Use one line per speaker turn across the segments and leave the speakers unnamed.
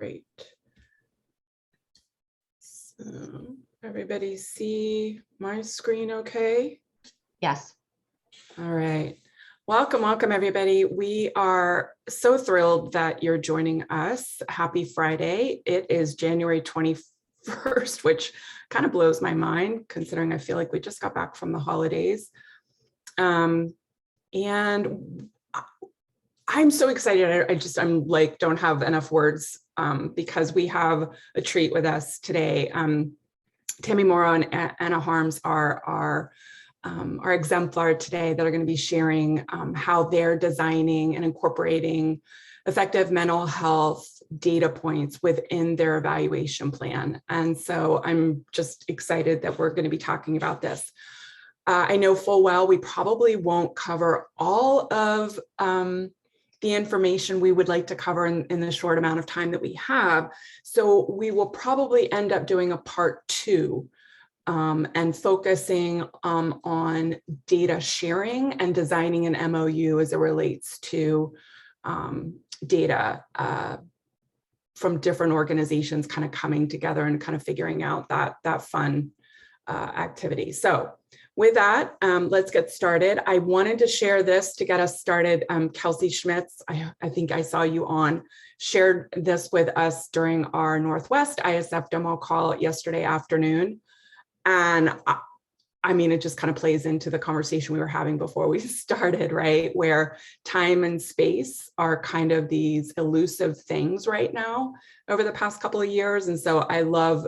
Great. So everybody see my screen okay?
Yes.
All right. Welcome, welcome everybody. We are so thrilled that you're joining us. Happy Friday. It is January 21st, which kind of blows my mind considering I feel like we just got back from the holidays. And I'm so excited. I'm like, don't have enough words because we have a treat with us today. Tammy Morrow and Anna Harms are our exemplar today that are going to be sharing how they're designing and incorporating effective mental health data points within their evaluation plan. And so I'm just excited that we're going to be talking about this. I know full well we probably won't cover all of the information we would like to cover in the short amount of time that we have. So we will probably end up doing a part 2 and focusing on data sharing and designing an MOU as it relates to data from different organizations kind of coming together and kind of figuring out that fun activity. So with that, let's get started. I wanted to share this to get us started. Kelsey Schmitz, I think I saw you on, shared this with us during our Northwest ISF demo call yesterday afternoon. And I mean, it just kind of plays into the conversation we were having before we started, right? Where time and space are kind of these elusive things right now over the past couple of years. And so I love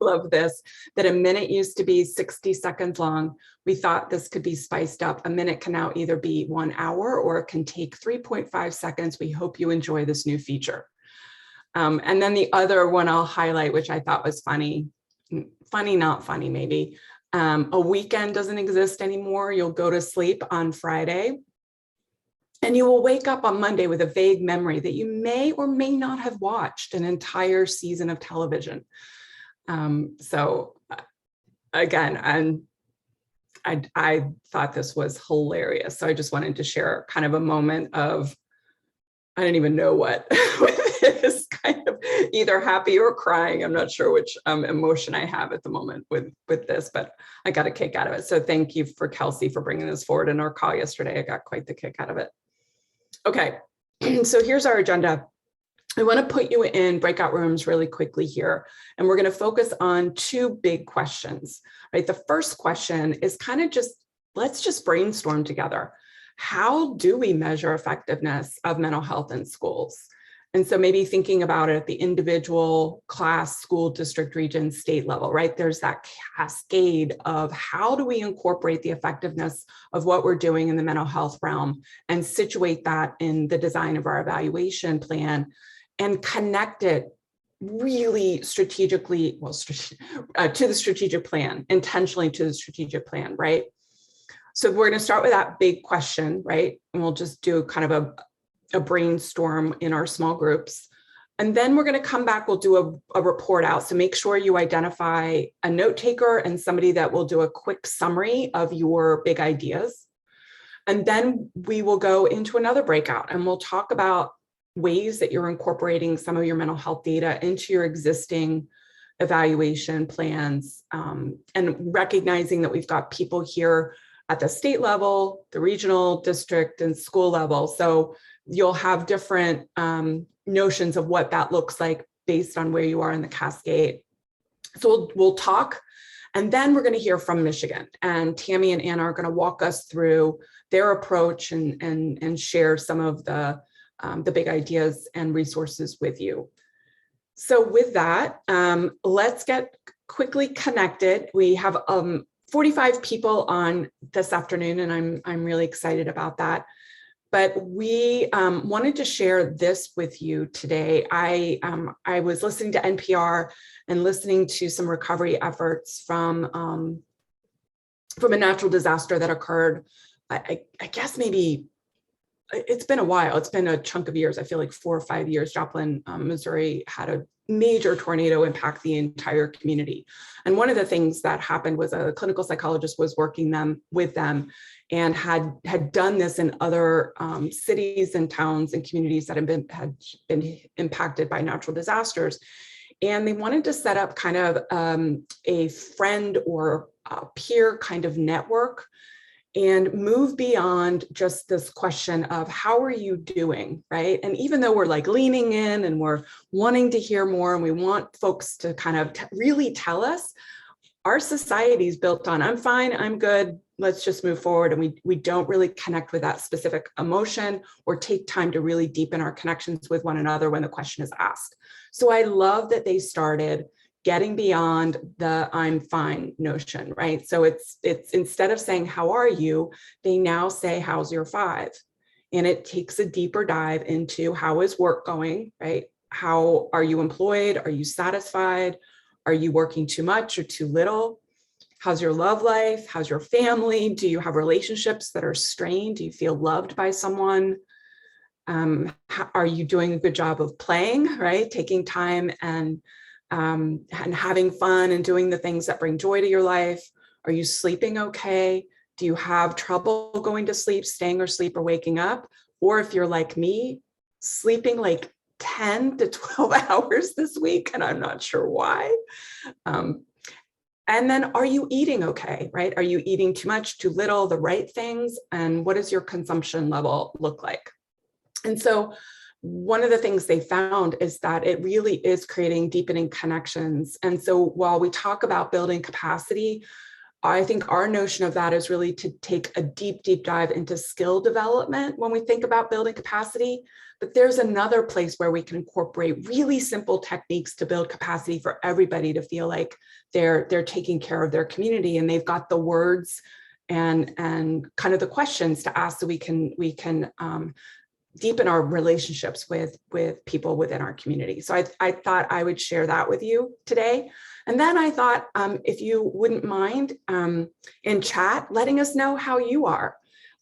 love this, that a minute used to be 60 seconds long. We thought this could be spiced up. A minute can now either be 1 hour or it can take 3.5 seconds. We hope you enjoy this new feature. And then the other one I'll highlight, which I thought was funny, not funny maybe. A weekend doesn't exist anymore. You'll go to sleep on Friday and you will wake up on Monday with a vague memory that you may or may not have watched an entire season of television. So again, and I thought this was hilarious. So I just wanted to share kind of a moment of, I don't even know what with this, kind of either happy or crying. I'm not sure which emotion I have at the moment with this, but I got a kick out of it. So thank you for Kelsey for bringing this forward in our call yesterday. I got quite the kick out of it. Okay, so here's our agenda. I want to put you in breakout rooms really quickly here, and we're going to focus on 2 big questions, right? The first question is kind of just, let's just brainstorm together. How do we measure effectiveness of mental health in schools? And so maybe thinking about it at the individual, class, school, district, region, state level, right? There's that cascade of how do we incorporate the effectiveness of what we're doing in the mental health realm and situate that in the design of our evaluation plan and connect it really strategically, well, to the strategic plan, intentionally to the strategic plan, right? So we're going to start with that big question, right? And we'll just do kind of a brainstorm in our small groups. And then we're going to come back, we'll do a report out. So make sure you identify a note taker and somebody that will do a quick summary of your big ideas. And then we will go into another breakout and we'll talk about ways that you're incorporating some of your mental health data into your existing evaluation plans, and recognizing that we've got people here at the state level, the regional, district, and school level. So you'll have different notions of what that looks like based on where you are in the cascade. So we'll talk, and then we're going to hear from Michigan. And Tammy and Anna are going to walk us through their approach and share some of the big ideas and resources with you. So with that, let's get quickly connected. We have 45 people on this afternoon, and I'm really excited about that. But we wanted to share this with you today. I was listening to NPR and listening to some recovery efforts from a natural disaster that occurred, I guess maybe, it's been a while. It's been a chunk of years. I feel like 4 or 5 years. Joplin, Missouri had major tornado impact the entire community. And one of the things that happened was a clinical psychologist was working with them and had done this in other cities and towns and communities that had been impacted by natural disasters. And they wanted to set up kind of a friend or a peer kind of network and move beyond just this question of how are you doing, right? And even though we're like leaning in and we're wanting to hear more and we want folks to kind of really tell us, our society is built on I'm fine, I'm good, let's just move forward. And we don't really connect with that specific emotion or take time to really deepen our connections with one another when the question is asked. So I love that they started getting beyond the I'm fine notion, right? So it's instead of saying, how are you? They now say, how's your five? And it takes a deeper dive into how is work going, right? How are you employed? Are you satisfied? Are you working too much or too little? How's your love life? How's your family? Do you have relationships that are strained? Do you feel loved by someone? Are you doing a good job of playing, right? Taking time and having fun and doing the things that bring joy to your life? Are you sleeping okay? Do you have trouble going to sleep, staying asleep or waking up? Or if you're like me, sleeping like 10 to 12 hours this week, and I'm not sure why. And then are you eating okay, right? Are you eating too much, too little, the right things? And what does your consumption level look like? And so one of the things they found is that it really is creating deepening connections. And so while we talk about building capacity, I think our notion of that is really to take a deep dive into skill development when we think about building capacity. But there's another place where we can incorporate really simple techniques to build capacity for everybody to feel like they're taking care of their community and they've got the words and kind of the questions to ask so we can deepen our relationships with people within our community. So I thought I would share that with you today. And then I thought, if you wouldn't mind in chat, letting us know how you are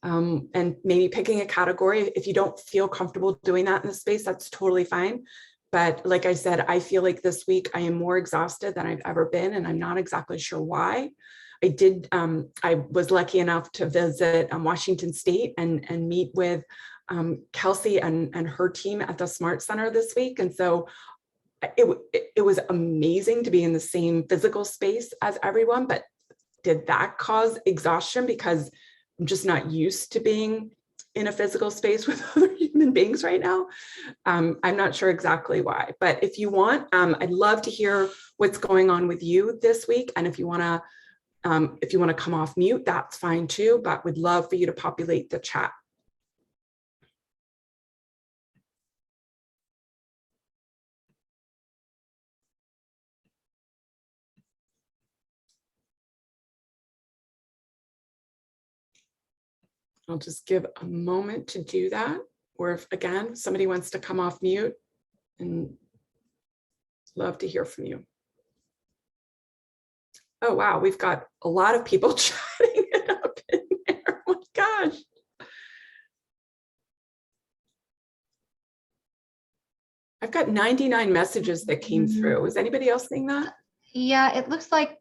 and maybe picking a category. If you don't feel comfortable doing that in the space, that's totally fine. But like I said, I feel like this week I am more exhausted than I've ever been, and I'm not exactly sure why. I was lucky enough to visit Washington State and meet with Kelsey and her team at the Smart Center this week. And so it was amazing to be in the same physical space as everyone, but did that cause exhaustion because I'm just not used to being in a physical space with other human beings right now? I'm not sure exactly why, but if you want, I'd love to hear what's going on with you this week. And if you want to come off mute, that's fine too, but we'd love for you to populate the chat. I'll just give a moment to do that. Or if, again, somebody wants to come off mute, and love to hear from you. Oh, wow, we've got a lot of people chatting it up in there. Oh my gosh. I've got 99 messages that came through. Is anybody else seeing that?
Yeah, it looks like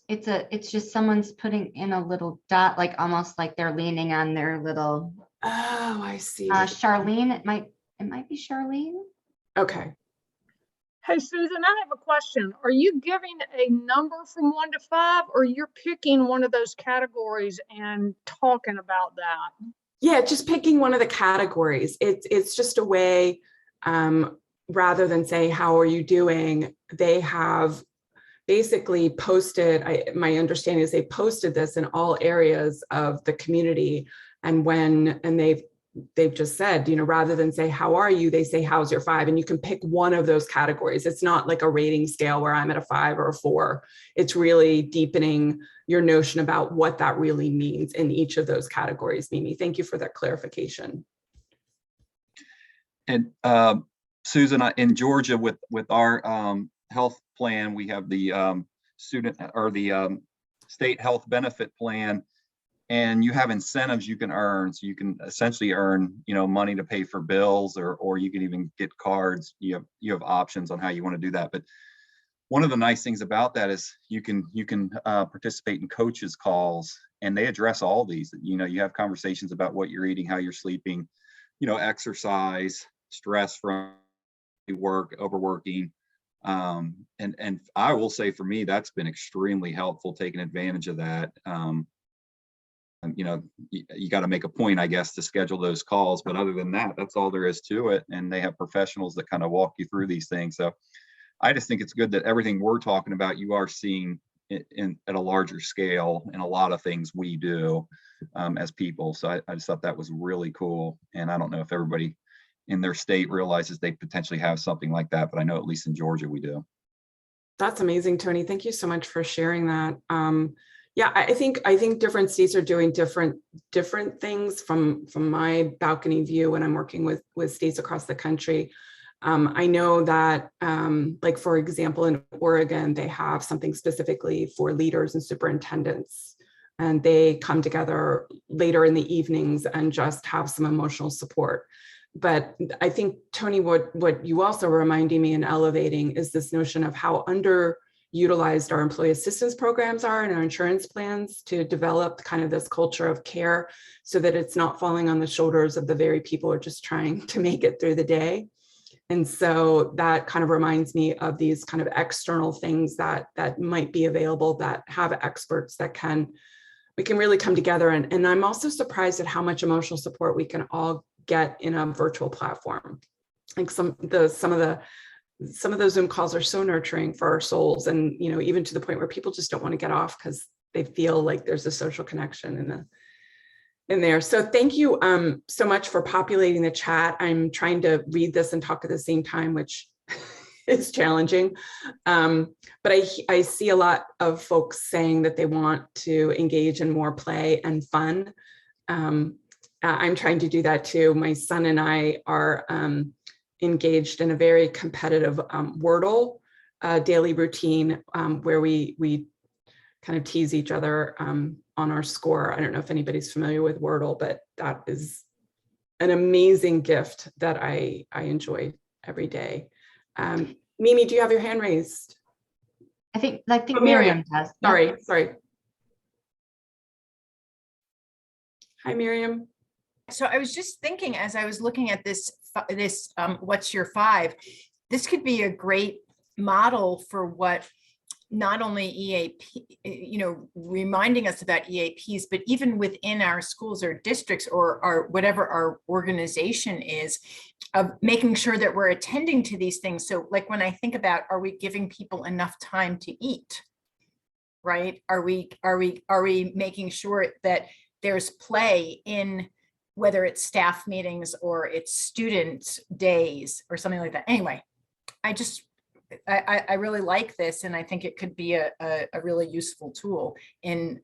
it's just someone's putting in a little dot, like almost like they're leaning on their little.
Oh, I see.
Charlene, it might be Charlene.
Okay.
Hey, Susan, I have a question. Are you giving a number from 1 to 5, or you're picking one of those categories and talking about that?
Yeah, just picking one of the categories. It's just a way, rather than say, how are you doing? They have basically posted, my understanding is they posted this in all areas of the community. And they've just said, rather than say, how are you? They say, how's your five? And you can pick one of those categories. It's not like a rating scale where I'm at a 5 or a 4. It's really deepening your notion about what that really means in each of those categories. Mimi, thank you for that clarification.
And Susan, in Georgia with our health plan, we have the student or the state health benefit plan. and you have incentives you can earn. So you can essentially earn, money to pay for bills, or you can even get cards. You have options on how you want to do that. But one of the nice things about that is you can participate in coaches calls, and they address all these. You have conversations about what you're eating, how you're sleeping, exercise, stress from work, overworking. And I will say, for me, that's been extremely helpful, taking advantage of that. You got to make a point, I guess, to schedule those calls. But other than that, that's all there is to it. And they have professionals that kind of walk you through these things. So I just think it's good that everything we're talking about, you are seeing at a larger scale in a lot of things we do as people. So I just thought that was really cool. And I don't know if everybody in their state realizes they potentially have something like that, but I know at least in Georgia we do.
That's amazing, Tony. Thank you so much for sharing that. Yeah, I think different states are doing different things from my balcony view when I'm working with states across the country. I know that, like, for example, in Oregon, they have something specifically for leaders and superintendents, and they come together later in the evenings and just have some emotional support. But I think, Tony, what you also reminding me and elevating is this notion of how underutilized our employee assistance programs are and our insurance plans to develop kind of this culture of care, so that it's not falling on the shoulders of the very people who are just trying to make it through the day. And so that kind of reminds me of these kind of external things that might be available, that have experts that we can really come together. And I'm also surprised at how much emotional support we can all get in a virtual platform. Like some of those Zoom calls are so nurturing for our souls, and even to the point where people just don't want to get off because they feel like there's a social connection in there. So thank you so much for populating the chat. I'm trying to read this and talk at the same time, which is challenging. But I see a lot of folks saying that they want to engage in more play and fun. I'm trying to do that too. My son and I are engaged in a very competitive Wordle daily routine where we kind of tease each other on our score. I don't know if anybody's familiar with Wordle, but that is an amazing gift that I enjoy every day. Mimi, do you have your hand raised?
I think Miriam does. Yeah.
Sorry. Hi, Miriam.
So I was just thinking, as I was looking at this what's your 5, this could be a great model for what not only EAP, reminding us about EAPs, but even within our schools or districts or whatever our organization is, of making sure that we're attending to these things. So like when I think about, are we giving people enough time to eat, right? Are we making sure that there's play in, whether it's staff meetings or it's student days or something like that. Anyway, I really like this, and I think it could be a really useful tool in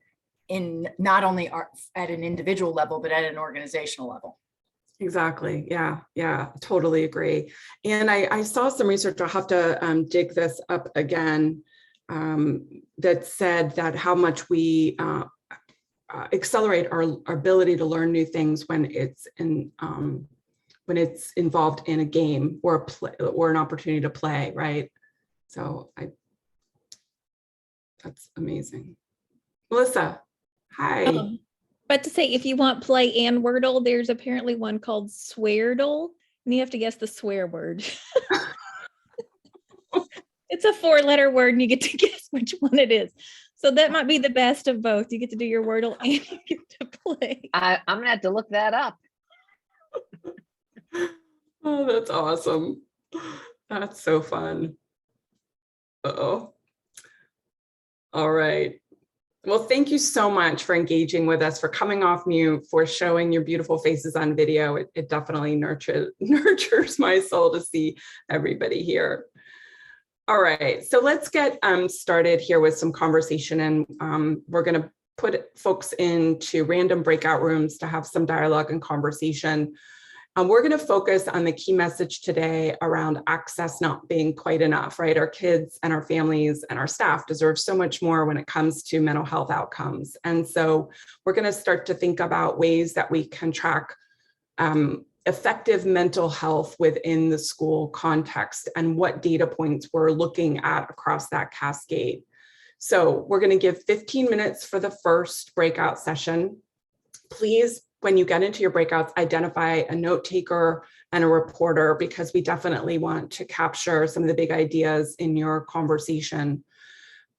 not only at an individual level, but at an organizational level.
Exactly. Yeah, totally agree. And I saw some research, I'll have to dig this up again, that said that how much we accelerate our ability to learn new things when it's involved in a game or a play or an opportunity to play, right? So that's amazing. Melissa, hi.
But to say, if you want play and Wordle, there's apparently one called Sweardle, and you have to guess the swear word. It's a 4-letter word, and you get to guess which one it is. So that might be the best of both. You get to do your Wordle and you get to play.
I'm gonna have to look that up.
Oh, that's awesome. That's so fun. Uh-oh. All right. Well, thank you so much for engaging with us, for coming off mute, for showing your beautiful faces on video. It definitely nurtures my soul to see everybody here. All right, so let's get started here with some conversation, and we're going to put folks into random breakout rooms to have some dialogue and conversation. We're going to focus on the key message today around access not being quite enough, right? Our kids and our families and our staff deserve so much more when it comes to mental health outcomes. And so we're going to start to think about ways that we can track effective mental health within the school context and what data points we're looking at across that cascade. So we're going to give 15 minutes for the first breakout session. Please, when you get into your breakouts, identify a note taker and a reporter, because we definitely want to capture some of the big ideas in your conversation.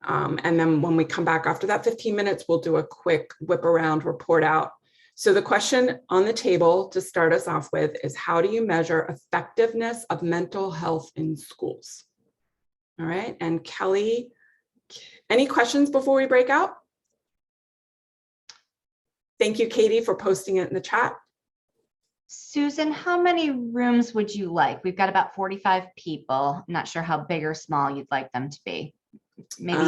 And then when we come back after that 15 minutes, we'll do a quick whip around report out. So the question on the table to start us off with is, how do you measure effectiveness of mental health in schools? All right, and Kelly, any questions before we break out? Thank you, Katie, for posting it in the chat.
Susan, how many rooms would you like? We've got about 45 people. I'm not sure how big or small you'd like them to be. Maybe,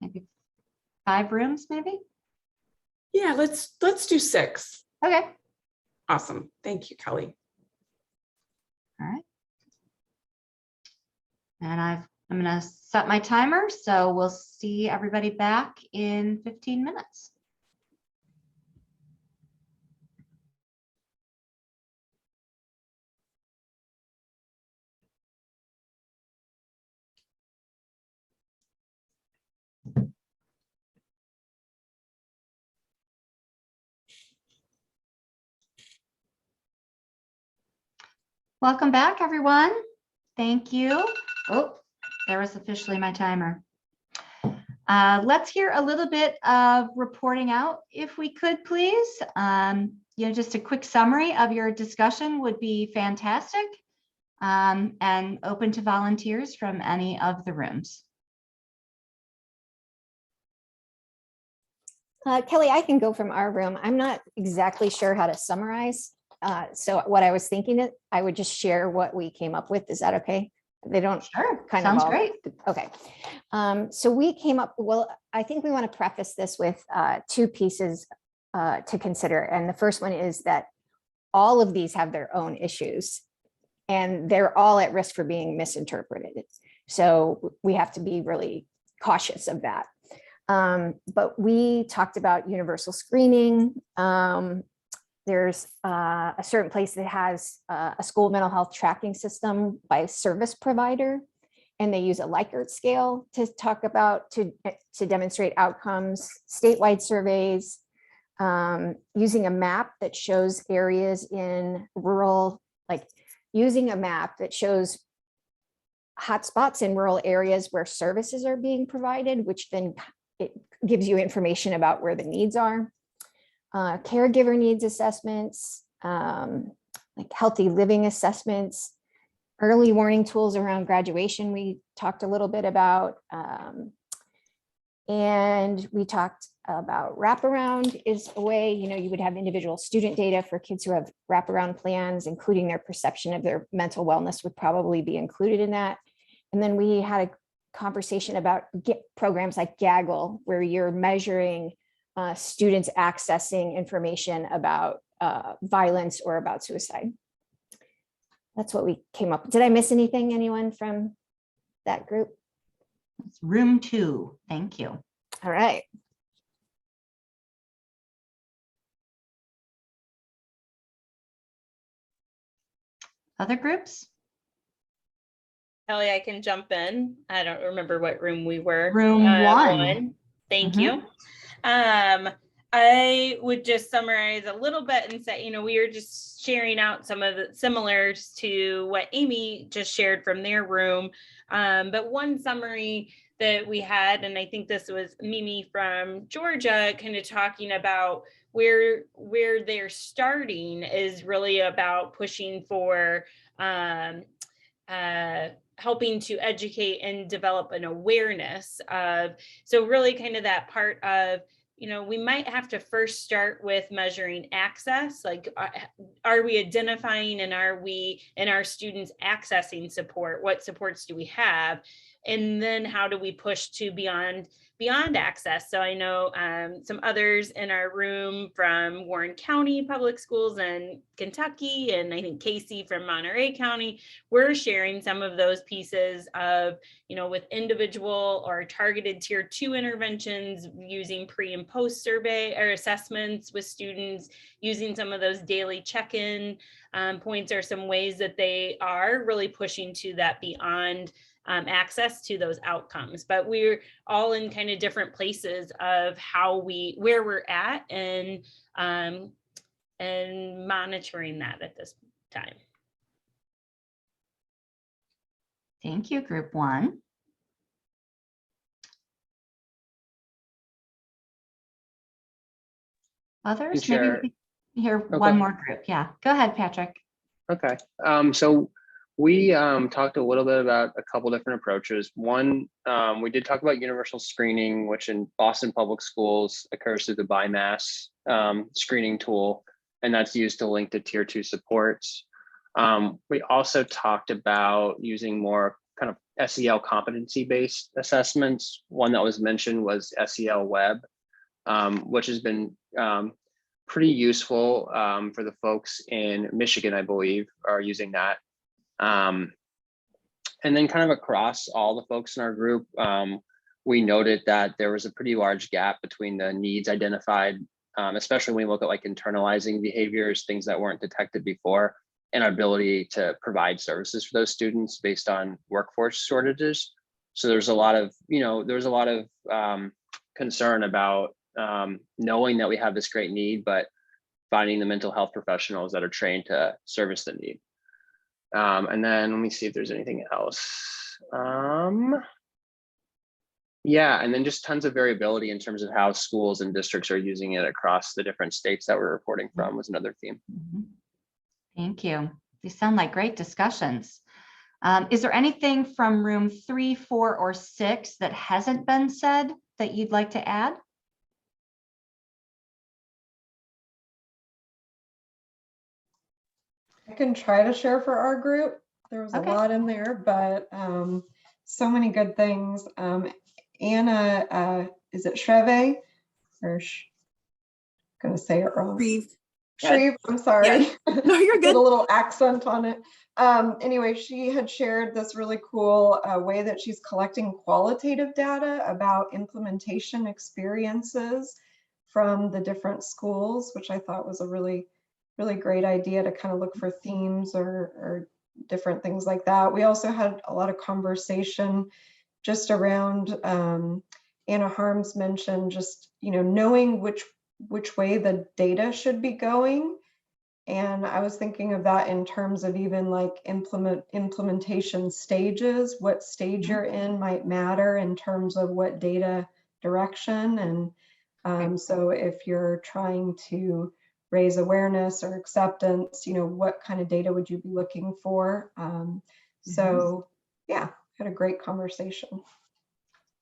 maybe 5 rooms, maybe?
Yeah, let's do 6.
Okay.
Awesome. Thank you, Kelly.
All right. And I'm going to set my timer, so we'll see everybody back in 15 minutes. Welcome back, everyone. Thank you. Oh, there was officially my timer. Let's hear a little bit of reporting out, if we could, please. Just a quick summary of your discussion would be fantastic, and open to volunteers from any of the rooms.
Kelly, I can go from our room. I'm not exactly sure how to summarize. So what I was thinking, I would just share what we came up with. Is that okay? They don't
Sure,
kind
sounds
of all,
great.
Okay. So we came up, well, I think we want to preface this with 2 pieces to consider. And the first one is that all of these have their own issues and they're all at risk for being misinterpreted. So we have to be really cautious of that. But we talked about universal screening. There's a certain place that has a school mental health tracking system by service provider, and they use a Likert scale to talk about, to demonstrate outcomes, statewide surveys, using a map that shows areas in rural, like using a map that shows hotspots in rural areas where services are being provided, which then it gives you information about where the needs are. Caregiver needs assessments, like healthy living assessments, early warning tools around graduation we talked a little bit about. And we talked about wraparound is a way, you would have individual student data for kids who have wraparound plans, including their perception of their mental wellness would probably be included in that. And then we had a conversation about programs like Gaggle, where you're measuring students accessing information about violence or about suicide. That's what we came up with. Did I miss anything, anyone from that group?
It's room 2. Thank you.
All right.
Other groups?
Kelly, I can jump in. I don't remember what room we were.
Room 1.
Thank you. I would just summarize a little bit and say, we were just sharing out some of the similars to what Amy just shared from their room. But one summary that we had, and I think this was Mimi from Georgia, kind of talking about where they're starting is really about pushing for helping to educate and develop an awareness of, so really kind of that part of, we might have to first start with measuring access, like are we identifying and are we and our students accessing support? What supports do we have? And then how do we push to beyond access? So I know some others in our room from Warren County Public Schools in Kentucky, and I think Casey from Monterey County, we're sharing some of those pieces of, with individual or targeted tier 2 interventions, using pre and post survey or assessments with students, using some of those daily check-in points, are some ways that they are really pushing to that beyond access to those outcomes. But we're all in kind of different places of where we're at, and monitoring that at this time.
Thank you, group 1. Others, maybe we can hear one more group. Yeah, go ahead, Patrick.
Okay, so we talked a little bit about a couple different approaches. One, we did talk about universal screening, which in Boston Public Schools occurs through the BIMAS screening tool, and that's used to link to tier 2 supports. We also talked about using more kind of SEL competency-based assessments. One that was mentioned was SEL Web, which has been pretty useful for the folks in Michigan, I believe, are using that. And then kind of across all the folks in our group, we noted that there was a pretty large gap between the needs identified, especially when we look at like internalizing behaviors, things that weren't detected before, and our ability to provide services for those students based on workforce shortages. So there's a lot of, concern about knowing that we have this great need, but finding the mental health professionals that are trained to service the need. And then let me see if there's anything else. Yeah, and then just tons of variability in terms of how schools and districts are using it across the different states that we're reporting from was another theme.
Thank you. These sound like great discussions. Is there anything from room 3, 4, or 6 that hasn't been said that you'd like to add?
I can try to share for our group. There was a lot in there, but so many good things. Anna, is it Shreve? Or I'm going to say it wrong. Shreve, I'm sorry.
Yeah. No, you're good.
Put a little accent on it. Anyway, she had shared this really cool way that she's collecting qualitative data about implementation experiences from the different schools, which I thought was a really great idea to kind of look for themes or different things like that. We also had a lot of conversation just around, Anna Harms mentioned just, knowing which way the data should be going. And I was thinking of that in terms of even like implementation stages, what stage you're in might matter in terms of what data direction. And so if you're trying to raise awareness or acceptance, what kind of data would you be looking for? So yeah, had a great conversation.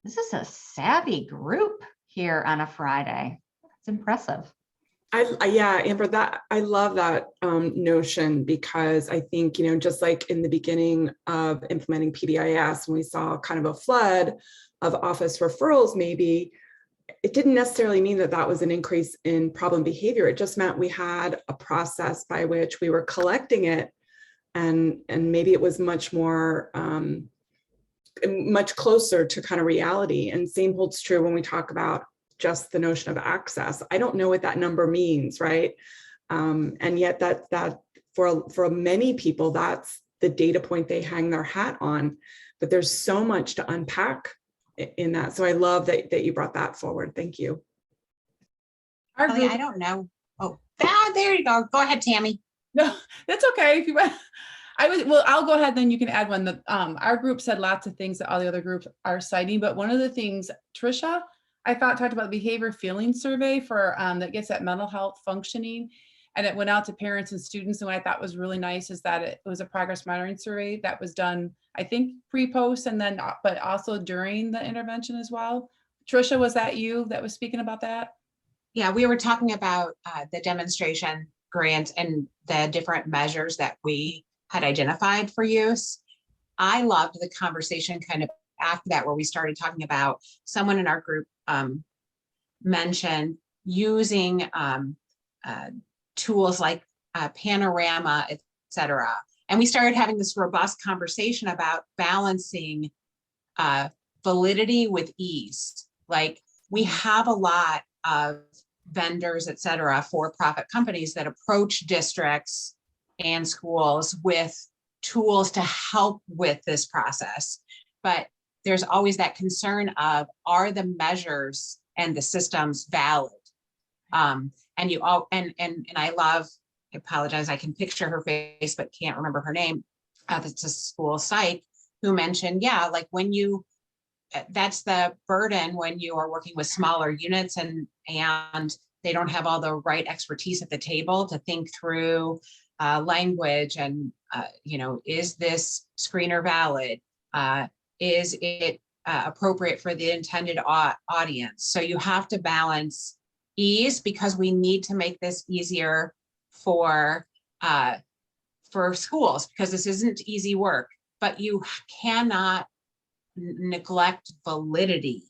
This is a savvy group here on a Friday. It's impressive.
Yeah, Amber, I love that notion, because I think, just like in the beginning of implementing PBIS, when we saw kind of a flood of office referrals, maybe it didn't necessarily mean that was an increase in problem behavior. It just meant we had a process by which we were collecting it, and maybe it was much more, much closer to kind of reality. And same holds true when we talk about just the notion of access. I don't know what that number means, right? And yet that for many people, that's the data point they hang their hat on. But there's so much to unpack in that. So I love that you brought that forward. Thank you.
I don't know. Oh, there you go. Go ahead, Tammy.
No, that's okay. If you want, I'll go ahead, then you can add one. That our group said lots of things that all the other groups are citing, but one of the things, Trisha, I thought talked about the behavior feeling survey for that gets at mental health functioning, and it went out to parents and students. And what I thought was really nice is that it was a progress monitoring survey that was done, I think, pre-post, and then but also during the intervention as well. Trisha, was that you that was speaking about that?
Yeah, we were talking about the demonstration grant and the different measures that we had identified for use. I loved the conversation kind of after that where we started talking about, someone in our group mentioned using tools like Panorama, etc. And we started having this robust conversation about balancing validity with ease. Like, we have a lot of vendors, et cetera, for-profit companies that approach districts and schools with tools to help with this process. But there's always that concern of, are the measures and the systems valid? And I love, I apologize, I can picture her face, but can't remember her name. It's a school psych who mentioned, yeah, like when you, that's the burden when you are working with smaller units and they don't have all the right expertise at the table to think through language and, you know, is this screener valid? Is it appropriate for the intended audience? So you have to balance ease, because we need to make this easier for schools, because this isn't easy work, but you cannot neglect validity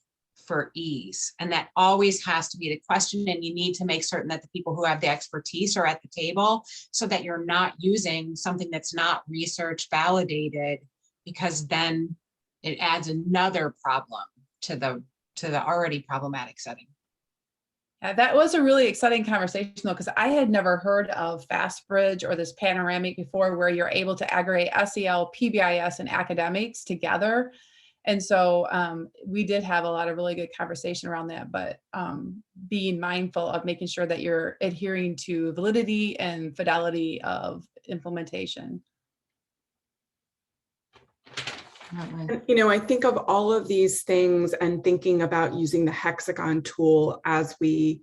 for ease. And that always has to be the question. And you need to make certain that the people who have the expertise are at the table, so that you're not using something that's not research validated, because then it adds another problem to the already problematic setting.
Yeah, that was a really exciting conversation though, because I had never heard of FastBridge or this panoramic before, where you're able to aggregate SEL, PBIS, and academics together. And so we did have a lot of really good conversation around that, but being mindful of making sure that you're adhering to validity and fidelity of implementation.
And, you know, I think of all of these things and thinking about using the Hexagon tool as we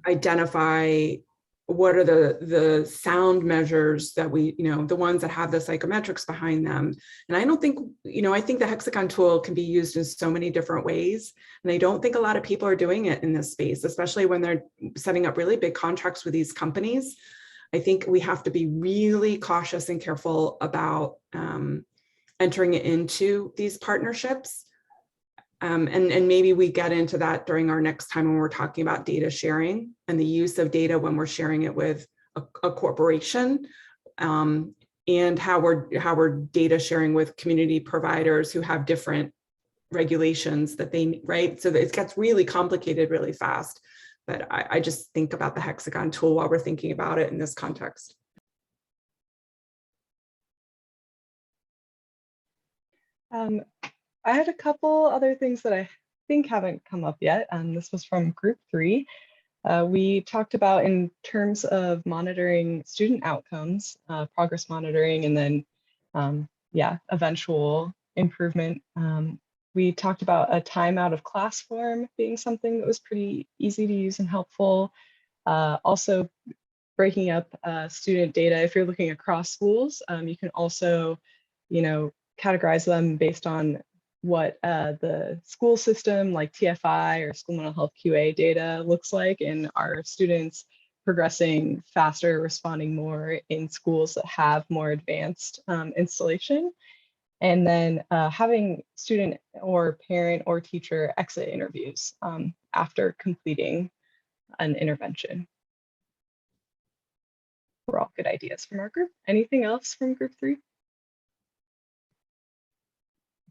identify what are the sound measures that we, you know, the ones that have the psychometrics behind them. And I don't think, you know, I think the Hexagon tool can be used in so many different ways. And I don't think a lot of people are doing it in this space, especially when they're setting up really big contracts with these companies. I think we have to be really cautious and careful about entering into these partnerships. And maybe we get into that during our next time when we're talking about data sharing and the use of data when we're sharing it with a corporation, and how we're data sharing with community providers who have different regulations that they, right? So that it gets really complicated really fast. But I just think about the Hexagon tool while we're thinking about it in this context.
I had a couple other things that I think haven't come up yet. This was from group 3. We talked about, in terms of monitoring student outcomes, progress monitoring, and then eventual improvement. We talked about a time out of class form being something that was pretty easy to use and helpful. Also breaking up student data. If you're looking across schools, you can also, you know, categorize them based on what the school system like TFI or school mental health QA data looks like, and are students progressing faster, responding more in schools that have more advanced installation. And then having student or parent or teacher exit interviews after completing an intervention. We're all good ideas from our group. Anything else from group 3?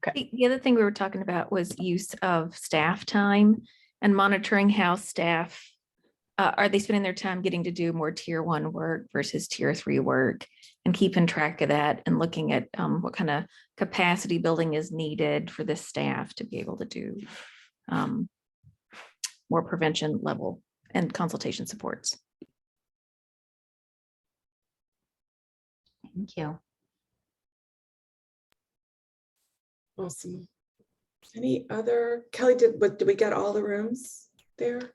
Okay.
The other thing we were talking about was use of staff time and monitoring how staff, are they spending their time getting to do more tier 1 work versus tier 3 work, and keeping track of that and looking at what kind of capacity building is needed for this staff to be able to do more prevention level and consultation supports.
Thank you.
Awesome. Any other, Kelly, did we get all the rooms there?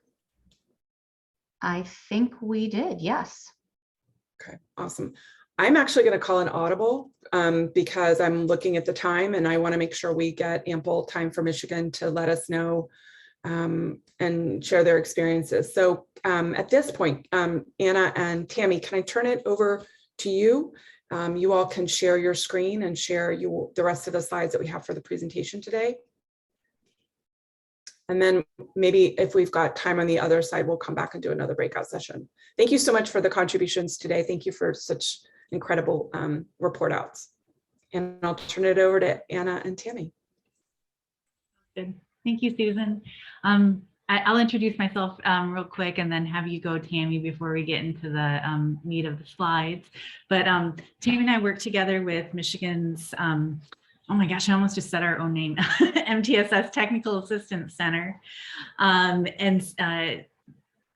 I think we did, yes.
Okay, awesome. I'm actually going to call an audible because I'm looking at the time and I want to make sure we get ample time for Michigan to let us know and share their experiences. So at this point, Anna and Tammy, can I turn it over to you You all can share your screen and share the rest of the slides that we have for the presentation today. And then maybe if we've got time on the other side, we'll come back and do another breakout session. Thank you so much for the contributions today. Thank you for such incredible report outs. And I'll turn it over to Anna and Tammy.
Good. Thank you, Susan. I'll introduce myself real quick and then have you go, Tammy, before we get into the meat of the slides. But Tammy and I work together with Michigan's, oh my gosh, I almost just said our own name, MTSS Technical Assistance Center.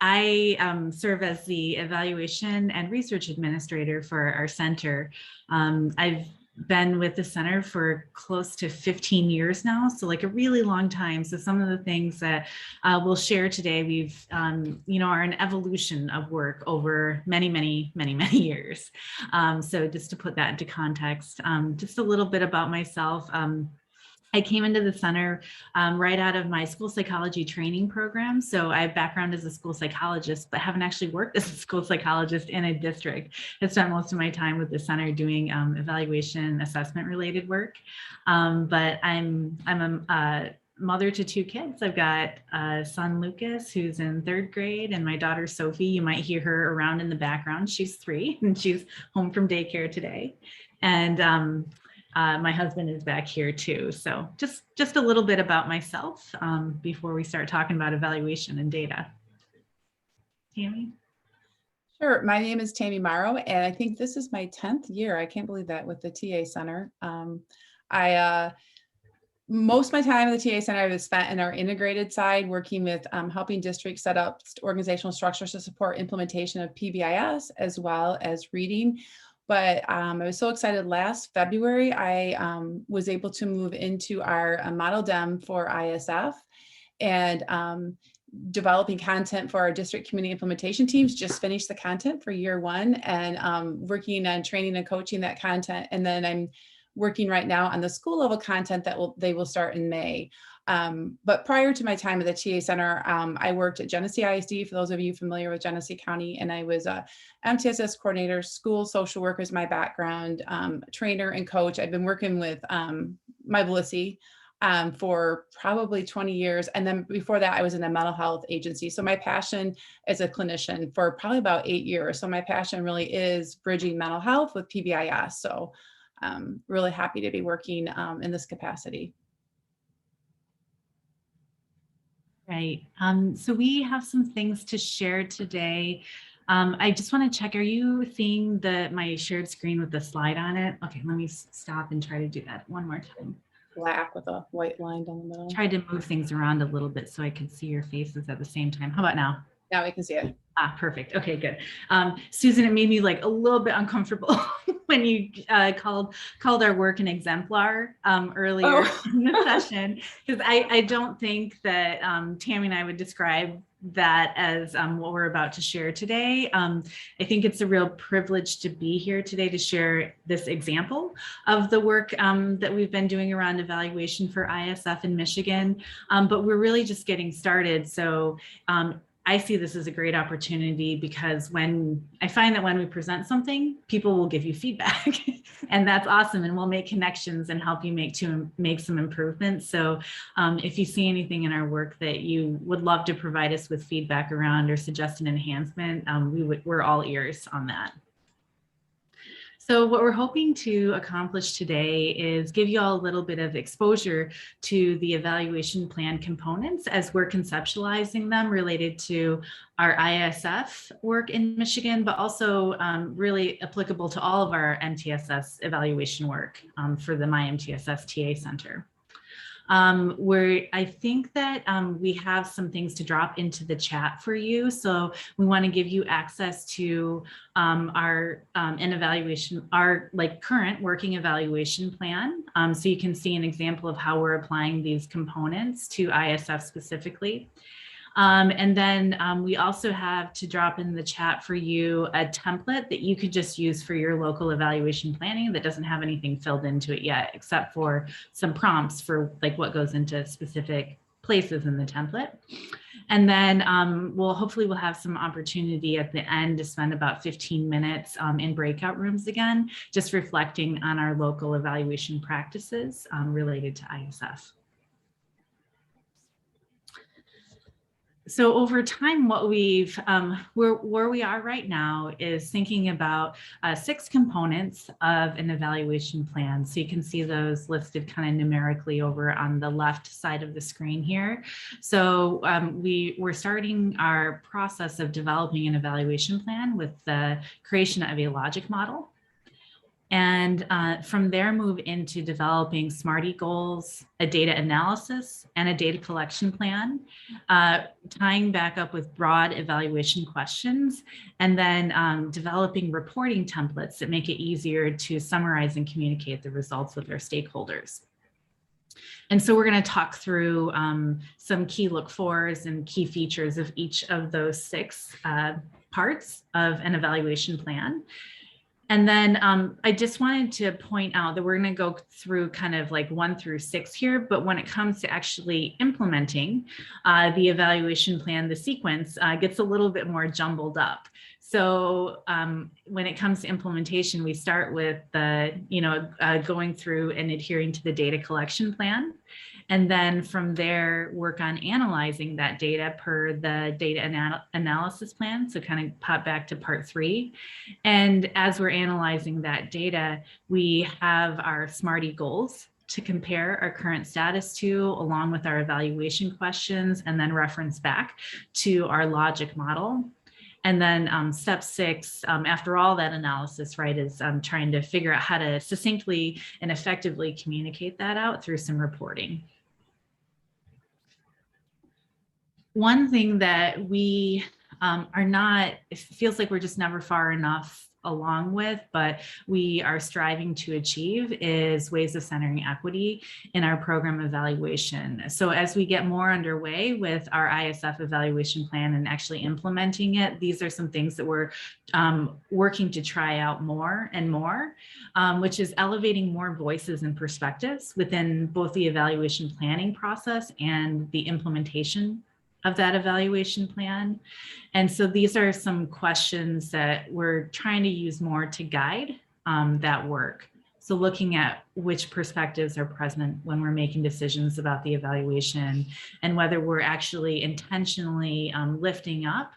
I serve as the evaluation and research administrator for our center. I've been with the center for close to 15 years now, so like a really long time. So some of the things that we'll share today, we've, are an evolution of work over many years. So just to put that into context, just a little bit about myself. I came into the center right out of my school psychology training program. So I have background as a school psychologist, but haven't actually worked as a school psychologist in a district. I spent most of my time with the center doing evaluation assessment related work. But I'm a mother to 2 kids. I've got a son, Lucas, who's in 3rd grade, and my daughter, Sophie. You might hear her around in the background. She's 3 and she's home from daycare today. And my husband is back here too. So just a little bit about myself before we start talking about evaluation and data. Tammy?
Sure. My name is Tammy Morrow, and I think this is my 10th year. I can't believe that, with the TA Center. Most of my time at the TA Center I was spent in our integrated side, working with helping districts set up organizational structures to support implementation of PBIS as well as reading. But I was so excited last February, I was able to move into our model DEM for ISF and developing content for our district community implementation teams. Just finished the content for year 1 and working on training and coaching that content. And then I'm working right now on the school level content that they will start in May. But prior to my time at the TA Center, I worked at Genesee ISD, for those of you familiar with Genesee County, and I was a MTSS coordinator, school social work is my background, trainer and coach. I've been working with my Validity for probably 20 years. And then before that, I was in a mental health agency. So my passion as a clinician for probably about 8 years. So my passion really is bridging mental health with PBIS. So I'm really happy to be working in this capacity.
Right. So we have some things to share today. I just want to check, are you seeing my shared screen with the slide on it? Okay, let me stop and try to do that one more time.
Black with a white line down the middle.
Tried to move things around a little bit so I could see your faces at the same time. How about now?
Now we can see it.
Ah, perfect. Okay, good. Susan, it made me like a little bit uncomfortable when you called our work an exemplar earlier in the session, because I don't think that Tammy and I would describe that as what we're about to share today. I think it's a real privilege to be here today to share this example of the work that we've been doing around evaluation for ISF in Michigan, but we're really just getting started. So I see this as a great opportunity, because when I find that when we present something, people will give you feedback and that's awesome. And we'll make connections and help you make some improvements. So if you see anything in our work that you would love to provide us with feedback around or suggest an enhancement, we're all ears on that. So what we're hoping to accomplish today is give you all a little bit of exposure to the evaluation plan components as we're conceptualizing them related to our ISF work in Michigan, but also really applicable to all of our MTSS evaluation work for the MyMTSS TA Center. I think that we have some things to drop into the chat for you. So we want to give you access to our current working evaluation plan. So you can see an example of how we're applying these components to ISF specifically. And then we also have to drop in the chat for you a template that you could just use for your local evaluation planning that doesn't have anything filled into it yet, except for some prompts for like what goes into specific places in the template. And then hopefully we'll have some opportunity at the end to spend about 15 minutes in breakout rooms again, just reflecting on our local evaluation practices related to ISF. So over time, what we've, where we are right now is thinking about 6 components of an evaluation plan. So you can see those listed kind of numerically over on the left side of the screen here. So we're starting our process of developing an evaluation plan with the creation of a logic model. And from there, move into developing SMARTY goals, a data analysis, and a data collection plan, tying back up with broad evaluation questions, and then developing reporting templates that make it easier to summarize and communicate the results with our stakeholders. And so we're going to talk through some key look-fors and key features of each of those 6 parts of an evaluation plan. And then I just wanted to point out that we're going to go through kind of like 1 through 6 here, but when it comes to actually implementing the evaluation plan, the sequence gets a little bit more jumbled up. So when it comes to implementation, we start with the, going through and adhering to the data collection plan. And then from there, work on analyzing that data per the data analysis plan. So kind of pop back to part 3. And as we're analyzing that data, we have our SMARTY goals to compare our current status to, along with our evaluation questions, and then reference back to our logic model. And then step 6, after all that analysis, right, is trying to figure out how to succinctly and effectively communicate that out through some reporting. One thing that we are not, it feels like we're just never far enough along with, but we are striving to achieve, is ways of centering equity in our program evaluation. So as we get more underway with our ISF evaluation plan and actually implementing it, these are some things that we're working to try out more and more, which is elevating more voices and perspectives within both the evaluation planning process and the implementation of that evaluation plan. And so these are some questions that we're trying to use more to guide that work. So looking at which perspectives are present when we're making decisions about the evaluation, and whether we're actually intentionally lifting up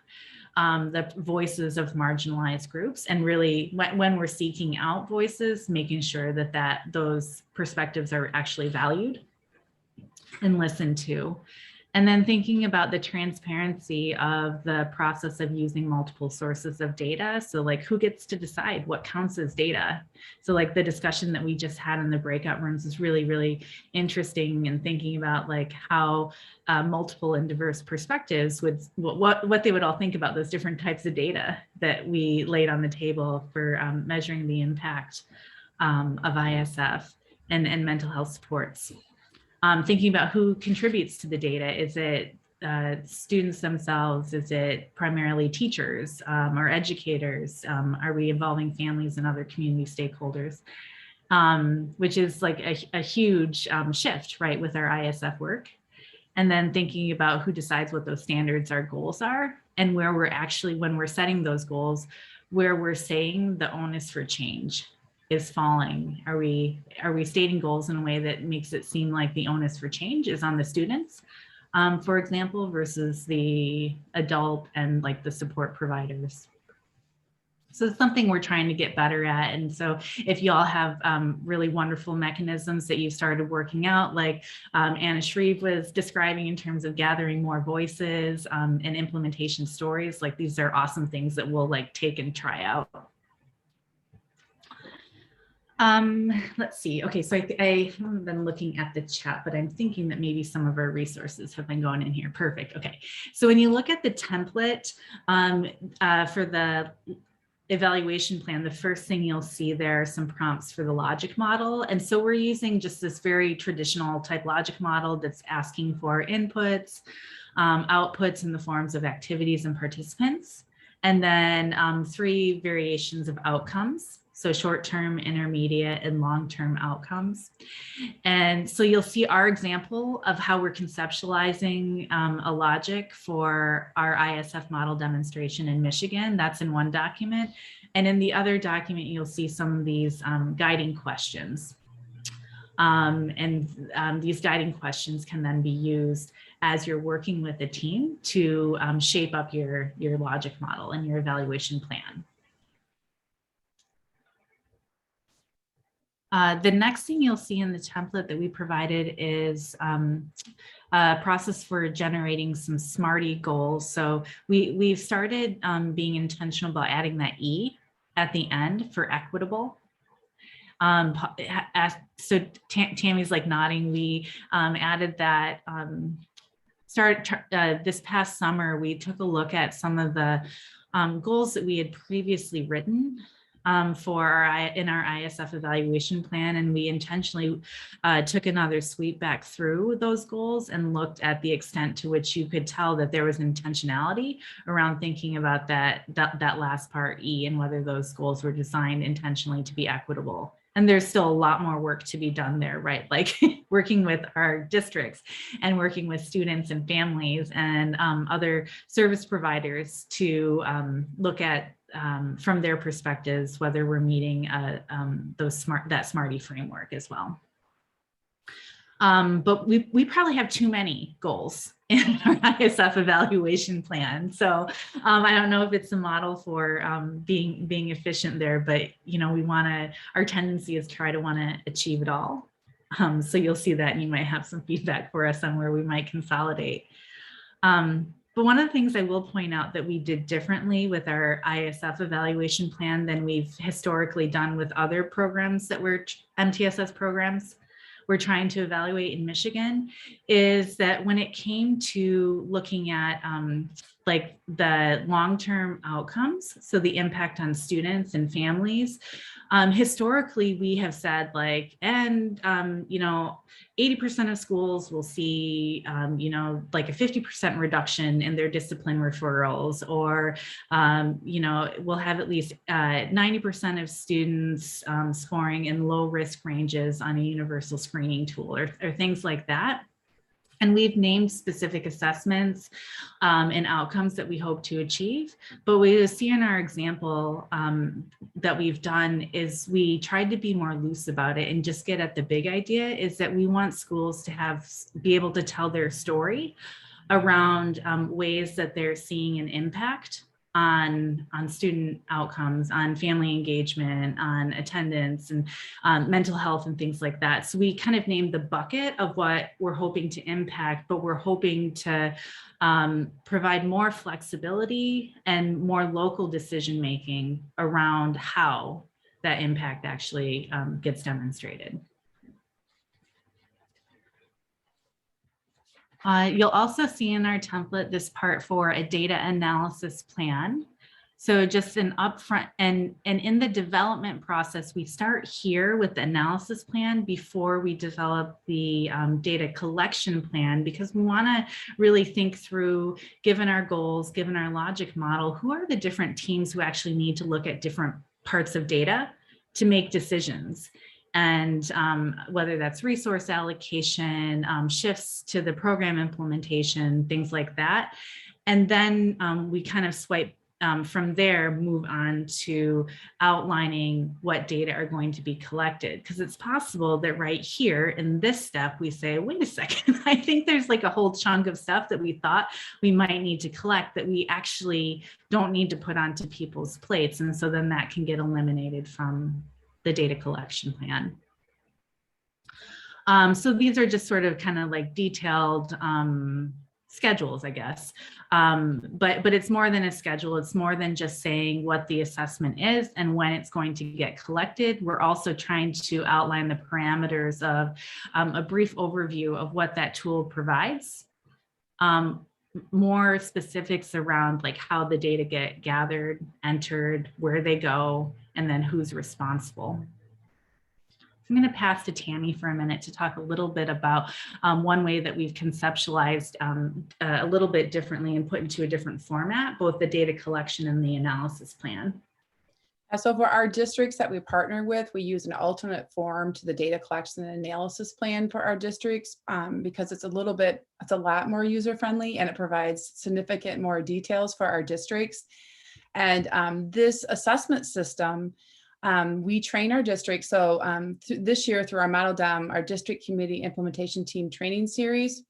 the voices of marginalized groups, and really when we're seeking out voices, making sure that those perspectives are actually valued and listened to. And then thinking about the transparency of the process of using multiple sources of data. So like, who gets to decide what counts as data? So like the discussion that we just had in the breakout rooms is really, really interesting, and thinking about like how multiple and diverse perspectives would, what they would all think about those different types of data that we laid on the table for measuring the impact of ISF and mental health supports. Thinking about who contributes to the data. Is it students themselves? Is it primarily teachers or educators? Are we involving families and other community stakeholders? Which is like a huge shift, right, with our ISF work. And then thinking about who decides what those standards or goals are, and where we're actually, when we're setting those goals, where we're saying the onus for change is falling. Are we stating goals in a way that makes it seem like the onus for change is on the students, for example, versus the adult and like the support providers? So it's something we're trying to get better at. And so if you all have really wonderful mechanisms that you've started working out, like Anna Shreve was describing in terms of gathering more voices and implementation stories, like these are awesome things that we'll like take and try out. Let's see. Okay, so I haven't been looking at the chat, but I'm thinking that maybe some of our resources have been going in here. Perfect. Okay, so when you look at the template for the evaluation plan, the first thing you'll see there are some prompts for the logic model. And so we're using just this very traditional type logic model that's asking for inputs, outputs in the forms of activities and participants. And then 3 variations of outcomes. So short-term, intermediate, and long-term outcomes. And so you'll see our example of how we're conceptualizing a logic for our ISF model demonstration in Michigan. That's in one document. And in the other document, you'll see some of these guiding questions. These guiding questions can then be used as you're working with a team to shape up your logic model and your evaluation plan. The next thing you'll see in the template that we provided is a process for generating some SMARTY goals. So we've started being intentional about adding that E at the end for equitable. So Tammy's like nodding. We added that. This past summer, we took a look at some of the goals that we had previously written in our ISF evaluation plan, and we intentionally took another sweep back through those goals and looked at the extent to which you could tell that there was intentionality around thinking about that last part E, and whether those goals were designed intentionally to be equitable. And there's still a lot more work to be done there, right? Like working with our districts and working with students and families and other service providers to look at from their perspectives, whether we're meeting that SMARTY framework as well. But we probably have too many goals in our ISF evaluation plan. So I don't know if it's a model for being efficient there, but our tendency is try to want to achieve it all. So you'll see that, and you might have some feedback for us on where we might consolidate. But one of the things I will point out that we did differently with our ISF evaluation plan than we've historically done with other programs that were MTSS programs we're trying to evaluate in Michigan, is that when it came to looking at like the long-term outcomes, so the impact on students and families, historically we have said like, 80% of schools will see, like a 50% reduction in their discipline referrals, or, we'll have at least 90% of students scoring in low risk ranges on a universal screening tool, or things like that. And we've named specific assessments and outcomes that we hope to achieve. But what you see in our example that we've done is we tried to be more loose about it and just get at the big idea, is that we want schools to be able to tell their story around ways that they're seeing an impact on student outcomes, on family engagement, on attendance, and mental health and things like that. So we kind of named the bucket of what we're hoping to impact, but we're hoping to provide more flexibility and more local decision-making around how that impact actually gets demonstrated. You'll also see in our template this part for a data analysis plan. So just an upfront, and in the development process, we start here with the analysis plan before we develop the data collection plan, because we want to really think through, given our goals, given our logic model, who are the different teams who actually need to look at different parts of data to make decisions. And whether that's resource allocation, shifts to the program implementation, things like that. And then we kind of swipe from there, move on to outlining what data are going to be collected. Because it's possible that right here in this step, we say, wait a second, I think there's like a whole chunk of stuff that we thought we might need to collect that we actually don't need to put onto people's plates. And so then that can get eliminated from the data collection plan. So these are just sort of kind of like detailed schedules, I guess. But it's more than a schedule. It's more than just saying what the assessment is and when it's going to get collected. We're also trying to outline the parameters of a brief overview of what that tool provides. More specifics around like how the data get gathered, entered, where they go, and then who's responsible. I'm going to pass to Tammy for a minute to talk a little bit about one way that we've conceptualized a little bit differently and put into a different format, both the data collection and the analysis plan.
So for our districts that we partner with, we use an alternate form to the data collection and analysis plan for our districts because it's a lot more user-friendly and it provides significant more details for our districts. And this assessment system, we train our districts. So this year through our Model DEM, our District Community Implementation Team Training Series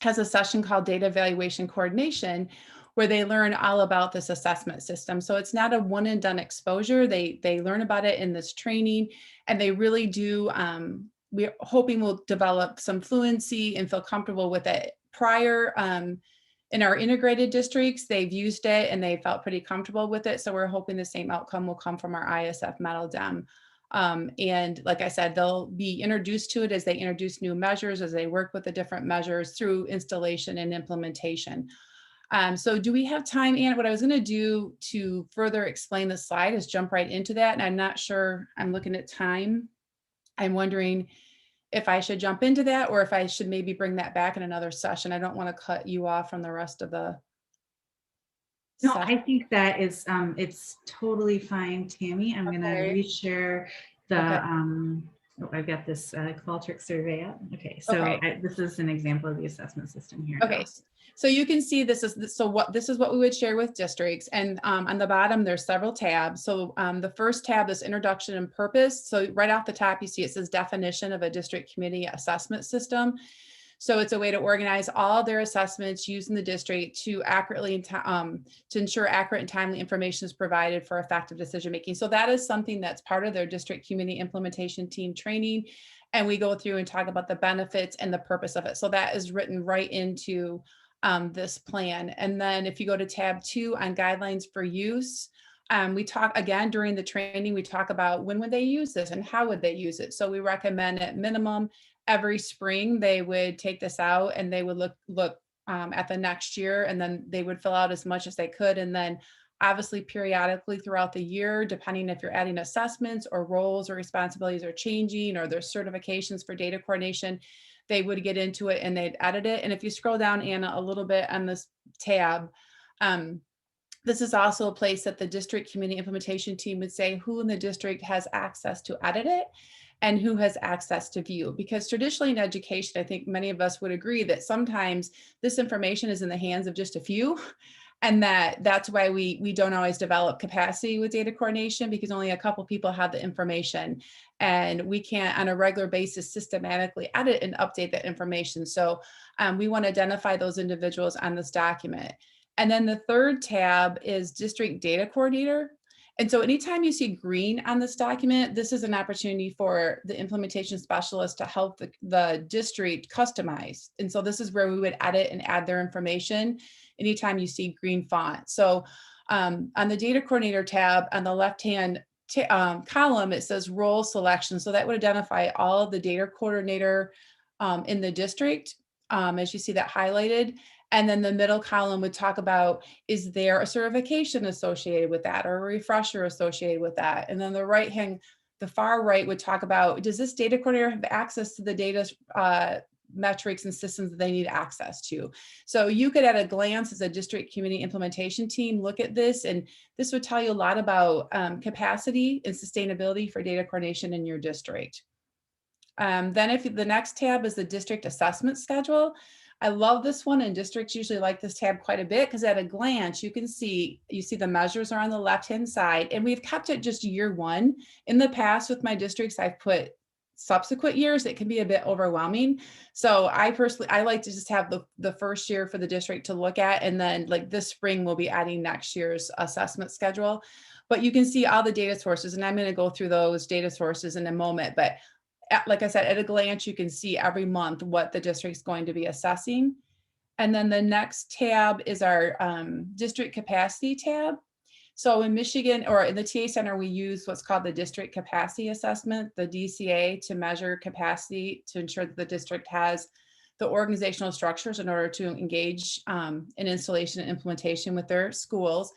has a session called Data Evaluation Coordination, where they learn all about this assessment system. So it's not a one and done exposure. They learn about it in this training, and they really do, we're hoping we'll develop some fluency and feel comfortable with it. Prior, in our integrated districts, they've used it and they felt pretty comfortable with it. So we're hoping the same outcome will come from our ISF Model DEM. And like I said, they'll be introduced to it as they introduce new measures, as they work with the different measures through installation and implementation. So do we have time, Anna? What I was going to do to further explain the slide is jump right into that. And I'm not sure, I'm looking at time. I'm wondering if I should jump into that or if I should maybe bring that back in another session. I don't want to cut you off from the rest of the
No, I think that is, it's totally fine, Tammy. I'm going to reshare the, oh, I've got this Qualtrics survey up. Okay, so this is an example of the assessment system here.
Okay, so you can see this is what we would share with districts, and on the bottom there's several tabs. So the first tab is introduction and purpose. So right off the top you see it says definition of a district community assessment system. So it's a way to organize all their assessments using the district to accurately to ensure accurate and timely information is provided for effective decision making. So that is something that's part of their district community implementation team training. And we go through and talk about the benefits and the purpose of it. So that is written right into this plan. And then if you go to tab 2 on guidelines for use, we talk again during the training, we talk about when would they use this and how would they use it. So we recommend at minimum every spring they would take this out and they would look at the next year, and then they would fill out as much as they could. And then obviously periodically throughout the year, depending if you're adding assessments or roles or responsibilities are changing or there's certifications for data coordination, they would get into it and they'd edit it. And if you scroll down, Anna, a little bit on this tab, this is also a place that the district community implementation team would say who in the district has access to edit it and who has access to view. Because traditionally in education, I think many of us would agree that sometimes this information is in the hands of just a few. And that's why we don't always develop capacity with data coordination, because only a couple people have the information and we can't on a regular basis systematically edit and update that information. So we want to identify those individuals on this document. And then the third tab is district data coordinator. And so anytime you see green on this document, this is an opportunity for the implementation specialist to help the district customize. And so this is where we would edit and add their information anytime you see green font. So on the data coordinator tab on the left-hand column, it says role selection. So that would identify all of the data coordinator in the district, as you see that highlighted. And then the middle column would talk about, is there a certification associated with that or a refresher associated with that? And then the far right would talk about, does this data coordinator have access to the data metrics and systems that they need access to? So you could at a glance as a district community implementation team look at this, and this would tell you a lot about capacity and sustainability for data coordination in your district. Then if the next tab is the district assessment schedule. I love this one, and districts usually like this tab quite a bit because at a glance, you see the measures are on the left-hand side, and we've kept it just year one. In the past with my districts, I've put subsequent years. It can be a bit overwhelming. So I like to just have the first year for the district to look at, and then like this spring, we'll be adding next year's assessment schedule. But you can see all the data sources, and I'm going to go through those data sources in a moment. But like I said, at a glance, you can see every month what the district's going to be assessing. And then the next tab is our district capacity tab. So in Michigan, or in the TA Center, we use what's called the district capacity assessment, the DCA, to measure capacity to ensure that the district has the organizational structures in order to engage in installation and implementation with their schools.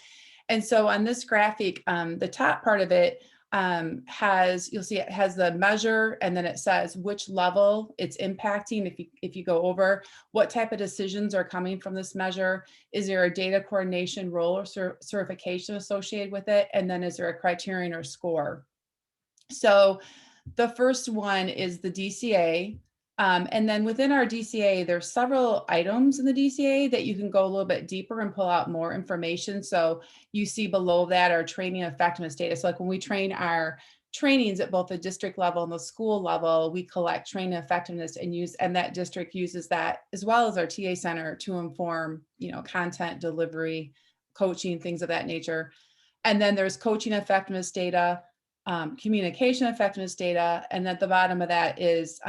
And so on this graphic, the top part of it, you'll see it has the measure, and then it says which level it's impacting. If you go over, what type of decisions are coming from this measure? Is there a data coordination role or certification associated with it? And then is there a criterion or score? So the first one is the DCA. And then within our DCA, there's several items in the DCA that you can go a little bit deeper and pull out more information. So you see below that our training effectiveness data. So like when we train our trainings at both the district level and the school level, we collect training effectiveness and that district uses that as well as our TA center to inform, content delivery, coaching, things of that nature. And then there's coaching effectiveness data, communication effectiveness data. And at the bottom of that is,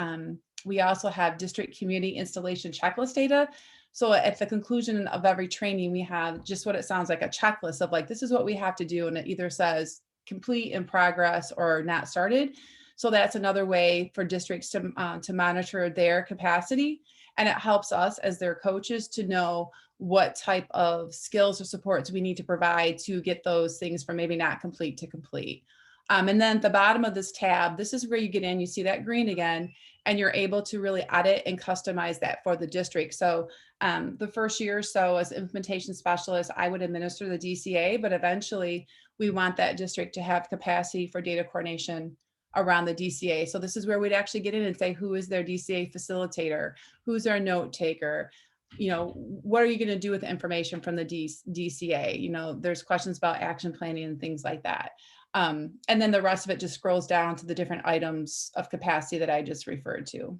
we also have district community installation checklist data. So at the conclusion of every training, we have just what it sounds like, a checklist of like, this is what we have to do. And it either says complete, in progress, or not started. So that's another way for districts to monitor their capacity. And it helps us as their coaches to know what type of skills or supports we need to provide to get those things from maybe not complete to complete. And then at the bottom of this tab, this is where you get in, you see that green again, and you're able to really edit and customize that for the district. So the first year or so as implementation specialist, I would administer the DCA, but eventually we want that district to have capacity for data coordination around the DCA. So this is where we'd actually get in and say, who is their DCA facilitator? Who's their note taker? What are you going to do with the information from the DCA? There's questions about action planning and things like that. And then the rest of it just scrolls down to the different items of capacity that I just referred to.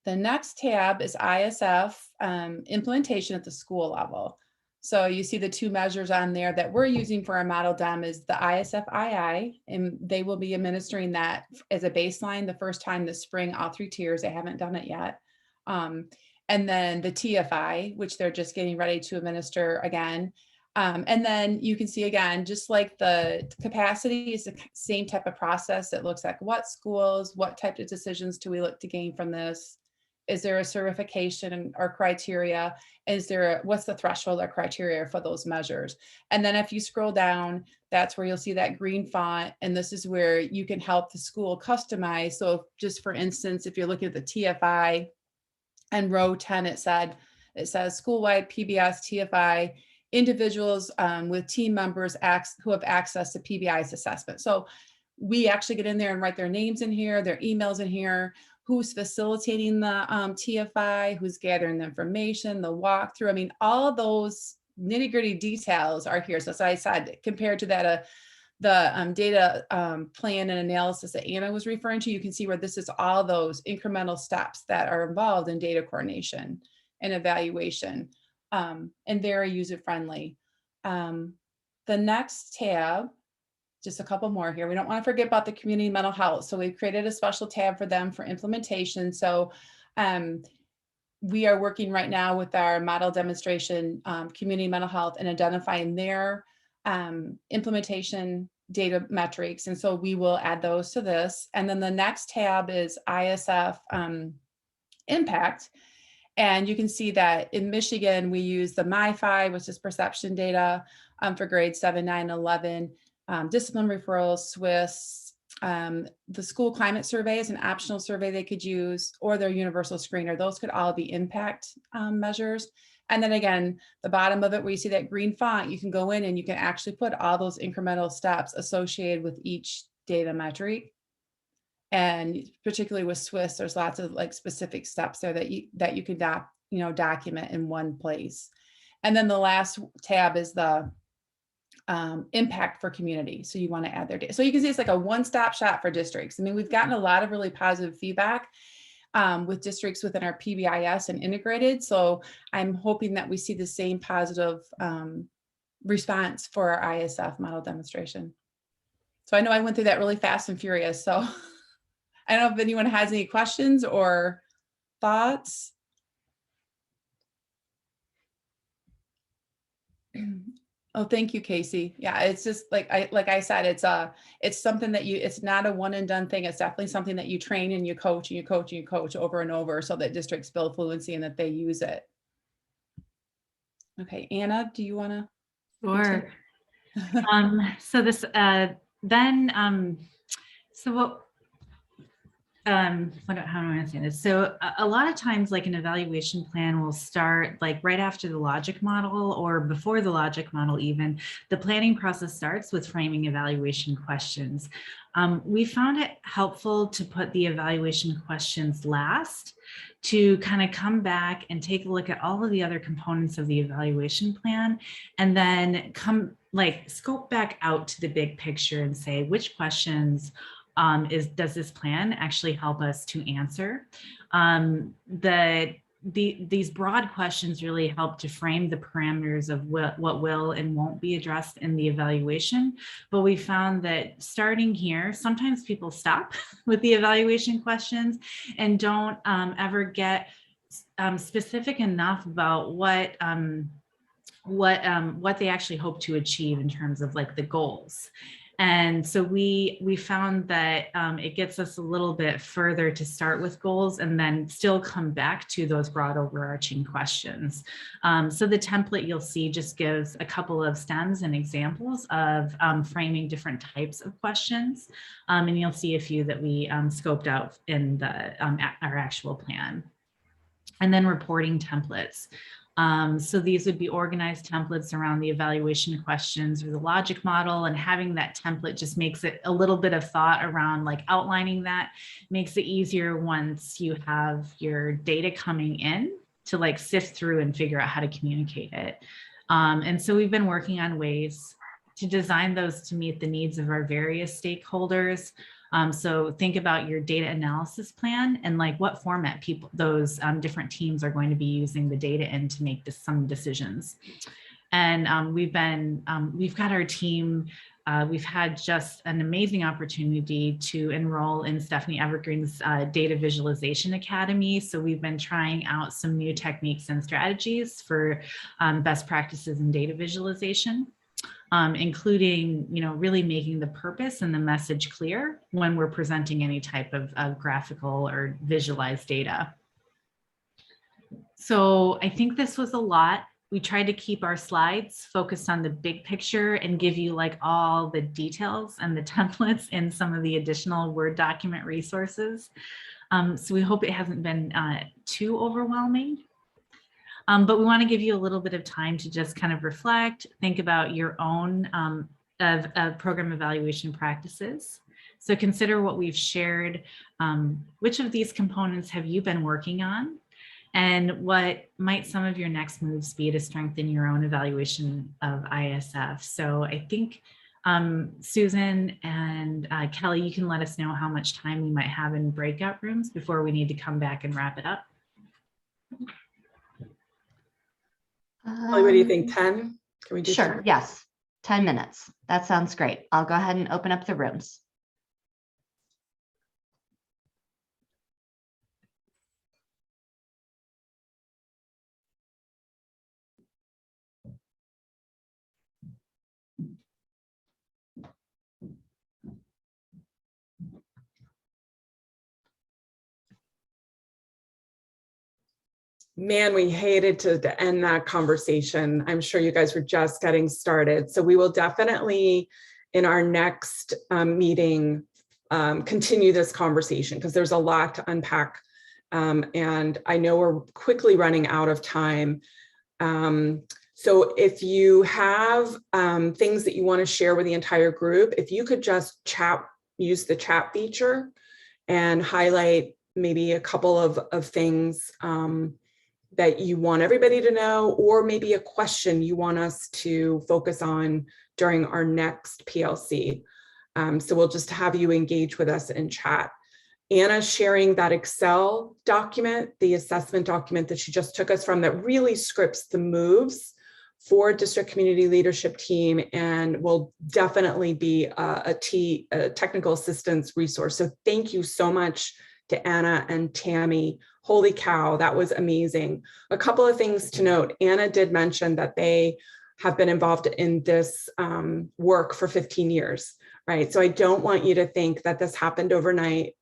The next tab is ISF implementation at the school level. So you see the two measures on there that we're using for our model DEM is the ISF II, and they will be administering that as a baseline the first time this spring, all 3 tiers. They haven't done it yet. And then the TFI, which they're just getting ready to administer again. And then you can see again, just like the capacity is the same type of process. It looks like what schools, what type of decisions do we look to gain from this? Is there a certification or criteria? What's the threshold or criteria for those measures? And then if you scroll down, that's where you'll see that green font. And this is where you can help the school customize. So just for instance, if you're looking at the TFI and row 10, it says school-wide PBS TFI, individuals with team members who have access to PBI's assessment. So we actually get in there and write their names in here, their emails in here, who's facilitating the TFI, who's gathering the information, the walkthrough. I mean, all those nitty-gritty details are here. So as I said, compared to that, the data plan and analysis that Anna was referring to, you can see where this is all those incremental steps that are involved in data coordination and evaluation. And very user-friendly. The next tab, just a couple more here. We don't want to forget about the community mental health. So we've created a special tab for them for implementation. So we are working right now with our model demonstration, community mental health, and identifying their implementation data metrics. And so we will add those to this. And then the next tab is ISF impact. And you can see that in Michigan, we use the MyFi, which is perception data for grades 7, 9, 11, discipline referrals, Swiss, the school climate survey is an optional survey they could use, or their universal screener. Those could all be impact measures. And then again, the bottom of it where you see that green font, you can go in and you can actually put all those incremental steps associated with each data metric. And particularly with Swiss, there's lots of like specific steps there that you can document in one place. And then the last tab is the impact for community. So you want to add their data. So you can see it's like a one-stop shop for districts. I mean, we've gotten a lot of really positive feedback with districts within our PBIS and integrated. So I'm hoping that we see the same positive response for our ISF model demonstration. So I know I went through that really fast and furious. So I don't know if anyone has any questions or thoughts. Oh, thank you, Casey. Yeah, it's just like I said, it's something that it's not a one and done thing. It's definitely something that you train and you coach and you coach and you coach over and over so that districts build fluency and that they use it. Okay, Anna, do you want to?
Sure. So then, so what, how do I understand this? So a lot of times, like an evaluation plan will start like right after the logic model or before the logic model even. The planning process starts with framing evaluation questions. We found it helpful to put the evaluation questions last, to kind of come back and take a look at all of the other components of the evaluation plan, and then scope back out to the big picture and say which questions does this plan actually help us to answer? These broad questions really help to frame the parameters of what will and won't be addressed in the evaluation. But we found that starting here, sometimes people stop with the evaluation questions and don't ever get specific enough about what they actually hope to achieve in terms of like the goals. And so we found that it gets us a little bit further to start with goals and then still come back to those broad overarching questions. So the template you'll see just gives a couple of stems and examples of framing different types of questions. And you'll see a few that we scoped out in our actual plan. And then reporting templates. So these would be organized templates around the evaluation questions or the logic model, and having that template just makes it a little bit of thought around like outlining that, makes it easier once you have your data coming in to like sift through and figure out how to communicate it. And so we've been working on ways to design those to meet the needs of our various stakeholders. So think about your data analysis plan and like what format those different teams are going to be using the data in to make some decisions. And we've got our team, we've had just an amazing opportunity to enroll in Stephanie Evergreen's Data Visualization Academy. So we've been trying out some new techniques and strategies for best practices in data visualization. Including, really making the purpose and the message clear when we're presenting any type of graphical or visualized data. So I think this was a lot. We tried to keep our slides focused on the big picture and give you like all the details and the templates in some of the additional Word document resources. So we hope it hasn't been too overwhelming. But we want to give you a little bit of time to just kind of reflect, think about your own program evaluation practices. So consider what we've shared. Which of these components have you been working on? And what might some of your next moves be to strengthen your own evaluation of ISF? So I think Susan and Kelly, you can let us know how much time we might have in breakout rooms before we need to come back and wrap it up.
Kelly, what do you think, 10? Can we do
Sure,
10?
yes, 10 minutes. That sounds great. I'll go ahead and open up the rooms.
Man, we hated to end that conversation. I'm sure you guys were just getting started. So we will definitely, in our next meeting, continue this conversation because there's a lot to unpack. And I know we're quickly running out of time. So if you have things that you want to share with the entire group, if you could just use the chat feature and highlight maybe a couple of things that you want everybody to know, or maybe a question you want us to focus on during our next PLC. So we'll just have you engage with us in chat. Anna's sharing that Excel document, the assessment document that she just took us from, that really scripts the moves for district community leadership team, and will definitely be a technical assistance resource. So thank you so much to Anna and Tammy. Holy cow, that was amazing. A couple of things to note. Anna did mention that they have been involved in this work for 15 years, right? So I don't want you to think that this happened overnight.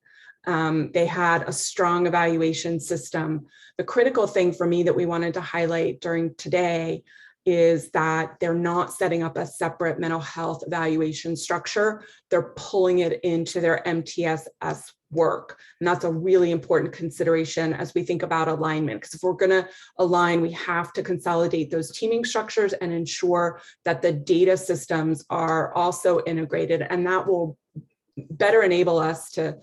They had a strong evaluation system. The critical thing for me that we wanted to highlight during today is that they're not setting up a separate mental health evaluation structure. They're pulling it into their MTSS work. And that's a really important consideration as we think about alignment, because if we're going to align, we have to consolidate those teaming structures and ensure that the data systems are also integrated, and that will better enable us to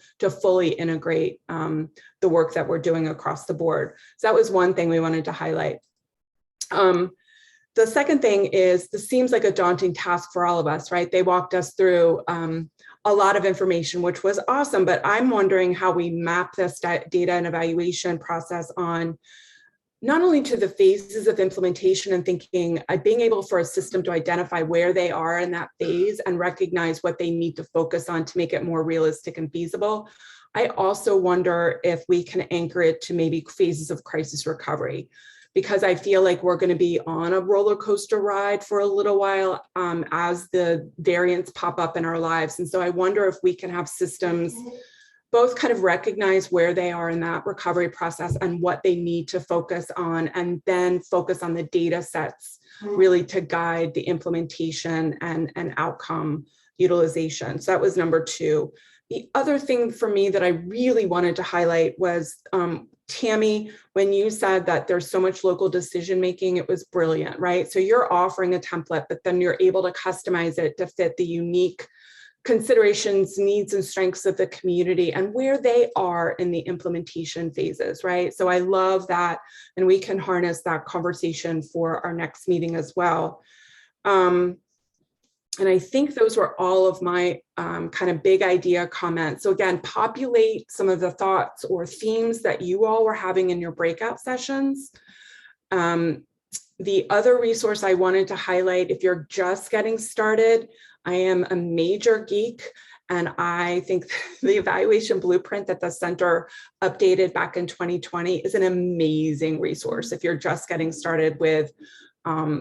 fully integrate the work that we're doing across the board. So that was one thing we wanted to highlight. The second thing is, this seems like a daunting task for all of us, right? They walked us through a lot of information, which was awesome, but I'm wondering how we map this data and evaluation process on not only to the phases of implementation and thinking, being able for a system to identify where they are in that phase and recognize what they need to focus on to make it more realistic and feasible. I also wonder if we can anchor it to maybe phases of crisis recovery, because I feel like we're going to be on a roller coaster ride for a little while as the variants pop up in our lives. And so I wonder if we can have systems both kind of recognize where they are in that recovery process and what they need to focus on, and then focus on the data sets really to guide the implementation and outcome utilization. So that was number two. The other thing for me that I really wanted to highlight was Tammy, when you said that there's so much local decision making, it was brilliant, right? So you're offering a template, but then you're able to customize it to fit the unique considerations, needs, and strengths of the community and where they are in the implementation phases, right? So I love that, and we can harness that conversation for our next meeting as well. And I think those were all of my kind of big idea comments. So again, populate some of the thoughts or themes that you all were having in your breakout sessions. The other resource I wanted to highlight, if you're just getting started, I am a major geek, and I think the evaluation blueprint that the center updated back in 2020 is an amazing resource if you're just getting started with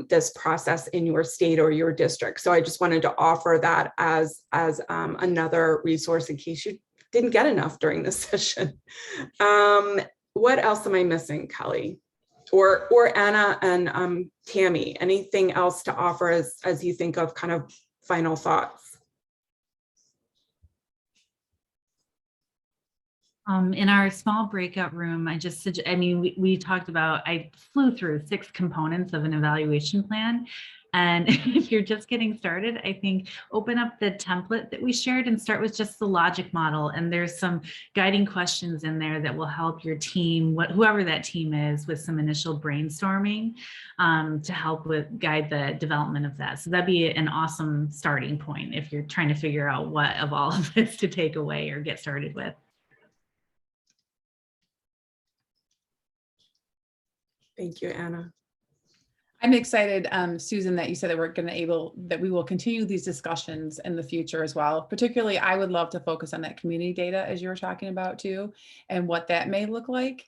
this process in your state or your district. So I just wanted to offer that as another resource in case you didn't get enough during this session. What else am I missing, Kelly? Or Anna and Tammy, anything else to offer as you think of kind of final thoughts?
In our small breakout room, we talked about, I flew through 6 components of an evaluation plan. And if you're just getting started, I think open up the template that we shared and start with just the logic model. And there's some guiding questions in there that will help your team, whoever that team is, with some initial brainstorming to help guide the development of that. So that'd be an awesome starting point if you're trying to figure out what of all of this to take away or get started with.
Thank you, Anna.
I'm excited, Susan, that you said that we will continue these discussions in the future as well. Particularly, I would love to focus on that community data as you were talking about too, and what that may look like.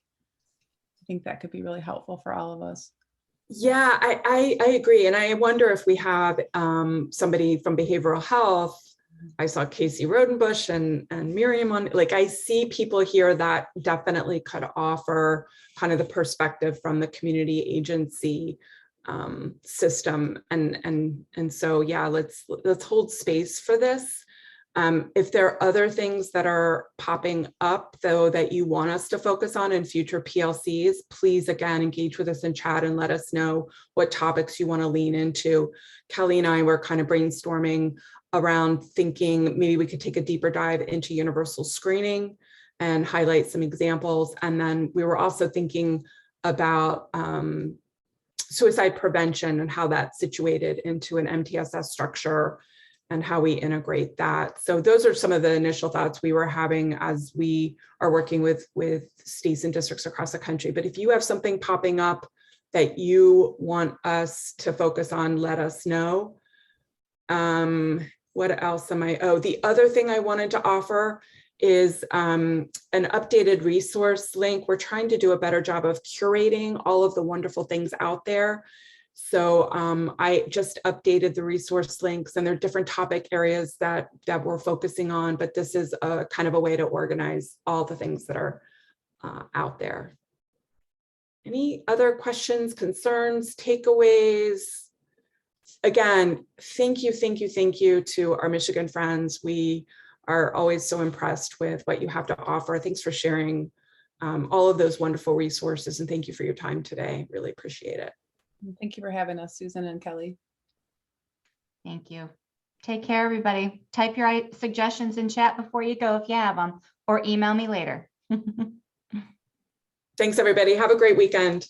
I think that could be really helpful for all of us.
Yeah, I agree. And I wonder if we have somebody from behavioral health. I saw Casey Rodenbush and Miriam on, like, I see people here that definitely could offer kind of the perspective from the community agency system. And so, yeah, let's hold space for this. If there are other things that are popping up, though, that you want us to focus on in future PLCs, please, again, engage with us in chat and let us know what topics you want to lean into. Kelly and I were kind of brainstorming around thinking maybe we could take a deeper dive into universal screening and highlight some examples. And then we were also thinking about suicide prevention and how that's situated into an MTSS structure and how we integrate that. So those are some of the initial thoughts we were having as we are working with states and districts across the country. But if you have something popping up that you want us to focus on, let us know. What else am I? Oh, the other thing I wanted to offer is an updated resource link. We're trying to do a better job of curating all of the wonderful things out there. So I just updated the resource links, and there are different topic areas that we're focusing on, but this is a kind of a way to organize all the things that are out there. Any other questions, concerns, takeaways? Again, thank you to our Michigan friends. We are always so impressed with what you have to offer. Thanks for sharing all of those wonderful resources, and thank you for your time today. Really appreciate it.
Thank you for having us, Susan and Kelly.
Thank you. Take care, everybody. Type your suggestions in chat before you go if you have them, or email me later.
Thanks, everybody. Have a great weekend.